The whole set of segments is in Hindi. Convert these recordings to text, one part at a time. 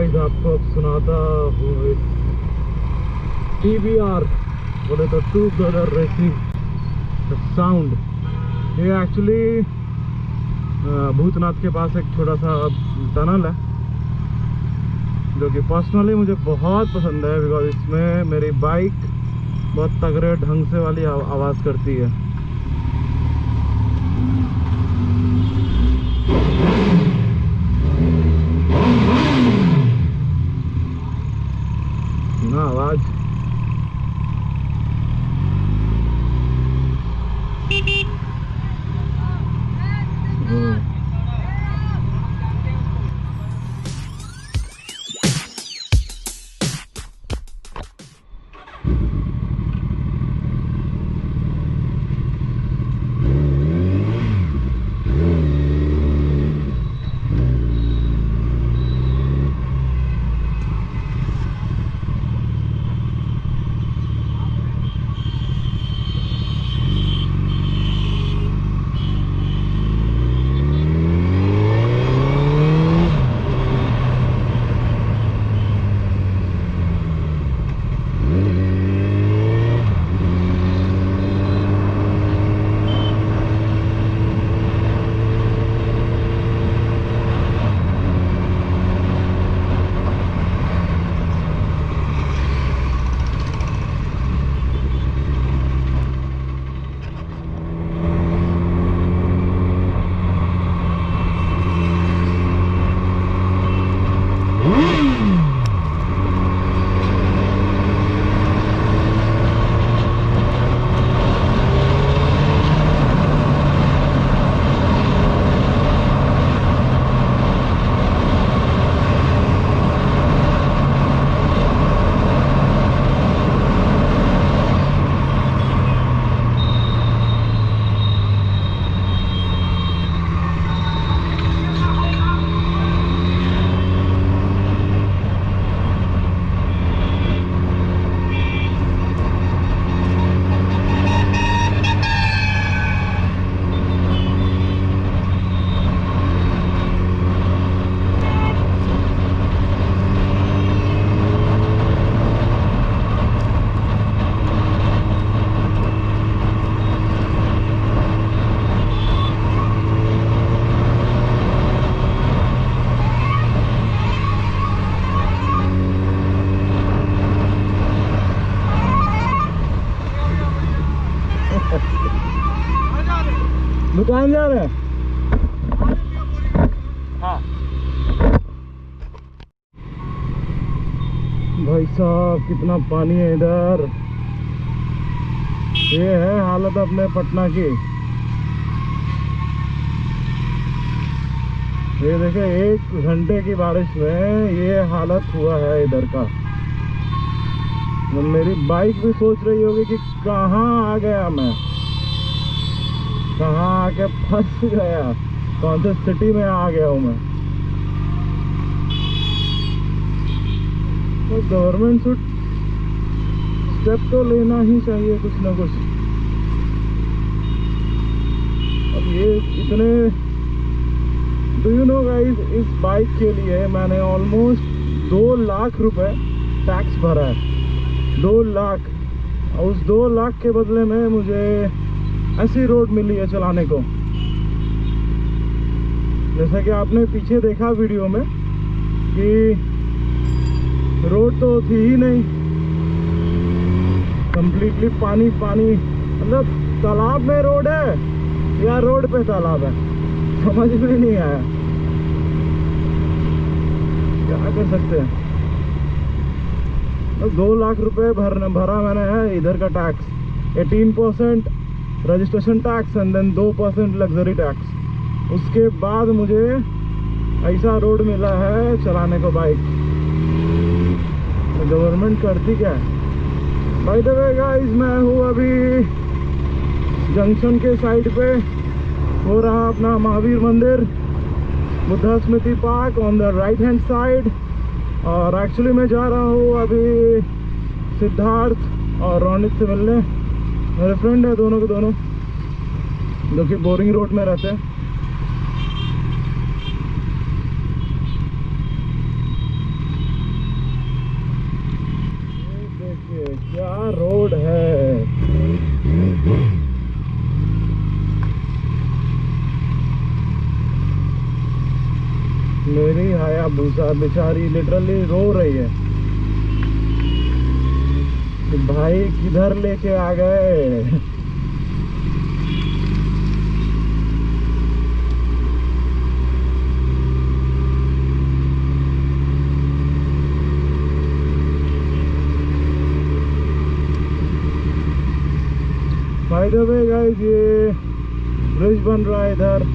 गाइस आपको अब सुनाता हूँ TBR बोले तो टू ब्रदर रेसिंग साउंड। ये एक्चुअली भूतनाथ के पास एक छोटा सा टनल है जो कि पर्सनली मुझे बहुत पसंद है, बिकॉज इसमें मेरी बाइक बहुत तगड़े ढंग से वाली आवाज़ करती है। ना आवाज दुकान जा रहे हैं। हाँ भाई साहब कितना पानी है इधर। ये है हालत अपने पटना की। ये देखे 1 घंटे की बारिश में ये हालत हुआ है इधर का। मेरी बाइक भी सोच रही होगी कि कहाँ आ गया मैं, कहाँ आके फंस गया, कौन से सिटी में आ गया हूँ मैं। तो गवर्नमेंट शुड स्टेप तो लेना ही चाहिए कुछ ना कुछ। अब ये इतने डू यू नो गाइस, इस बाइक के लिए मैंने ऑलमोस्ट 2 लाख रुपए टैक्स भरा है। 2 लाख। उस 2 लाख के बदले में मुझे ऐसी रोड मिली है चलाने को। जैसा कि आपने पीछे देखा वीडियो में कि रोड तो थी ही नहीं, कंप्लीटली पानी पानी। मतलब तालाब में रोड है या रोड पे तालाब है, समझ में नहीं आया। क्या कर सकते हैं। तो 2 लाख रुपए भरा मैंने है इधर का tax. 18% registration tax and then 2% luxury tax. उसके बाद मुझे ऐसा रोड मिला है चलाने को बाइक। तो गवर्नमेंट करती क्या है। बाय द वे गाइस, मैं हूँ अभी जंक्शन के साइड पे, हो रहा अपना Mahavir Mandir, Buddha Smriti park on the right hand side. और एक्चुअली मैं जा रहा हूँ अभी सिद्धार्थ और रोनित से मिलने। मेरे फ्रेंड है दोनों के दोनों, जो कि बोरिंग रोड में रहते हैं। मेरी हायाबुसा बेचारी लिटरली रो रही है कि भाई किधर लेके आ गए। बाय द वे गाइस, ये ब्रिज बन रहा है इधर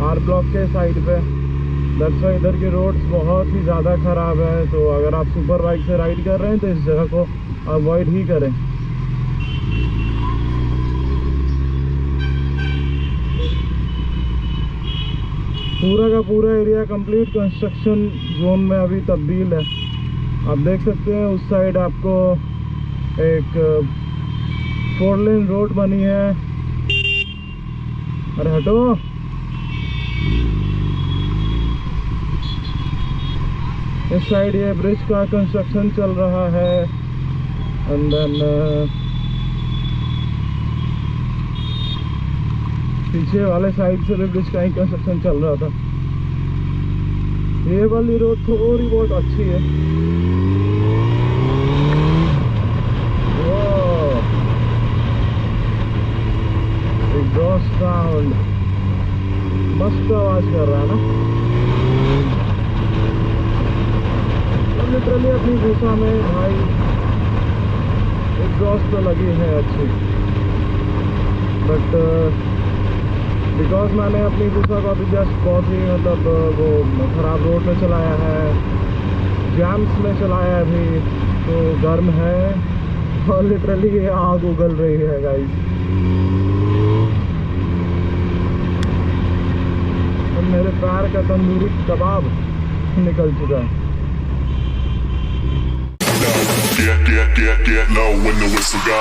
आर ब्लॉक के साइड पे। दैट्स वाई इधर की रोड्स बहुत ही ज़्यादा ख़राब है। तो अगर आप सुपर बाइक से राइड कर रहे हैं तो इस जगह को अवॉइड ही करें। पूरा का पूरा एरिया कंप्लीट कंस्ट्रक्शन जोन में अभी तब्दील है। आप देख सकते हैं उस साइड आपको एक 4 लेन रोड बनी है। अरे हटो। इस साइड ये ब्रिज का कंस्ट्रक्शन चल रहा है। एंड देन पीछे वाले साइड से भी ब्रिज का ही कंस्ट्रक्शन चल रहा था। ये वाली रोड थोड़ी बहुत अच्छी है। एग्जॉस्ट साउंड मस्त आवाज कर रहा है ना। लिटरली अपनी गुस्सा में भाई एग्जॉस्ट तो लगी है अच्छी, बट बिकॉज मैंने अपनी गुस्सा को अभी जस्ट बहुत ही मतलब वो ख़राब रोड में चलाया है, जैम्स में चलाया है अभी, तो गर्म है और लिटरली ये आग उगल रही है गाइस। और मेरे पैर का तंदूरी कबाब निकल चुका है। Get low when the whistle go.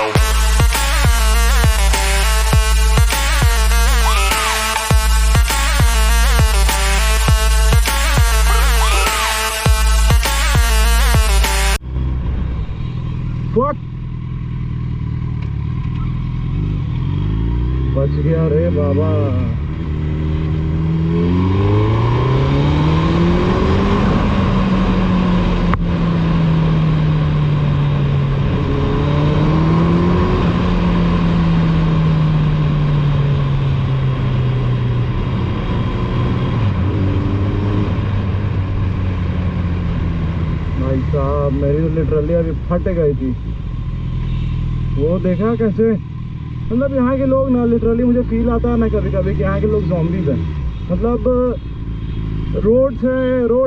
Fuck! बच गया रे बाबा। भाई साहब मेरी लिटरली अभी फट गई थी। वो देखा कैसे, मतलब यहाँ के लोग ना, लिटरली मुझे फील आता है ना कभी कभी कि यहाँ के लोग ज़ॉम्बीज़ हैं। मतलब रोड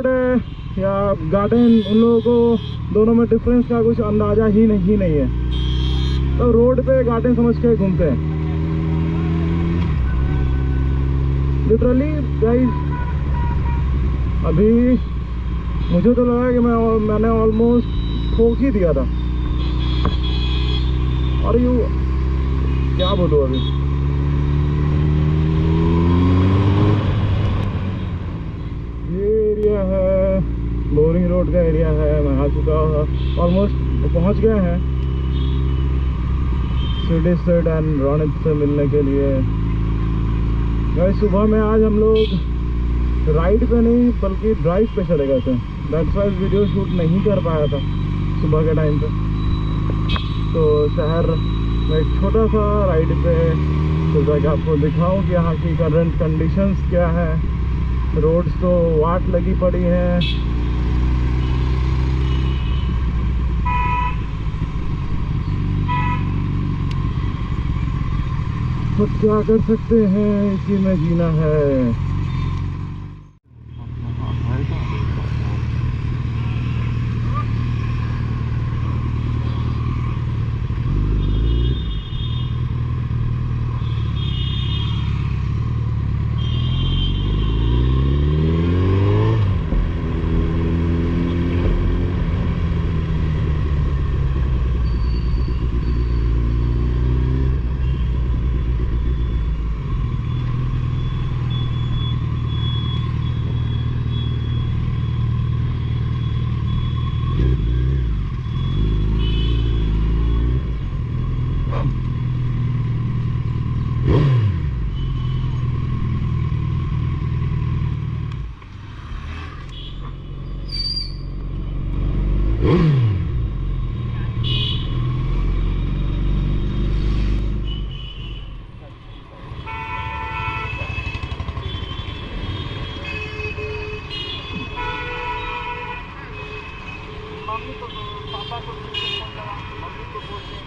है या गार्डन, उन लोगों को दोनों में डिफरेंस का कुछ अंदाज़ा ही नहीं है। तो रोड पे गार्डन समझ के घूमते हैं लिटरली गाइस। अभी मुझे तो लगा कि मैंने ऑलमोस्ट ठोक ही दिया था। और यू क्या बोलूँ अभी। ये एरिया है बोरिंग रोड का एरिया है। मैं आ चुका हूँ, ऑलमोस्ट पहुँच गए हैं सिटी स्टेट एंड रॉनित से मिलने के लिए। गाइस सुबह में आज हम लोग राइड पे नहीं बल्कि ड्राइव पे चले गए थे। दैट्स वाई वीडियो शूट नहीं कर पाया था सुबह के टाइम पे। तो शहर में एक छोटा सा राइड पे सोचा कि आपको दिखाऊं कि यहाँ की करंट कंडीशंस क्या है। रोड्स तो वाट लगी पड़ी हैं। तो क्या कर सकते हैं, इसी में जीना है। मम्मी को पापा को फोन लगा, मम्मी को बोलते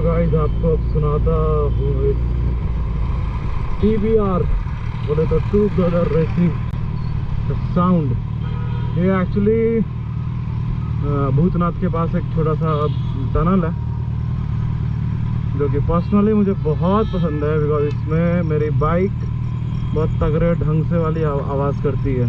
गाइस आपको अब सुनाता हूँ इस TBR बोले तो टू ब्रदर रेसिंग साउंड। ये एक्चुअली भूतनाथ के पास एक छोटा सा टनल है जो कि पर्सनली मुझे बहुत पसंद है, बिकॉज इसमें मेरी बाइक बहुत तगड़े ढंग से वाली आवाज़ करती है।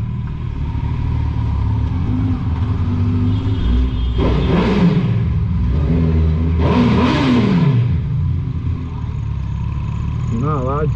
ना आवाज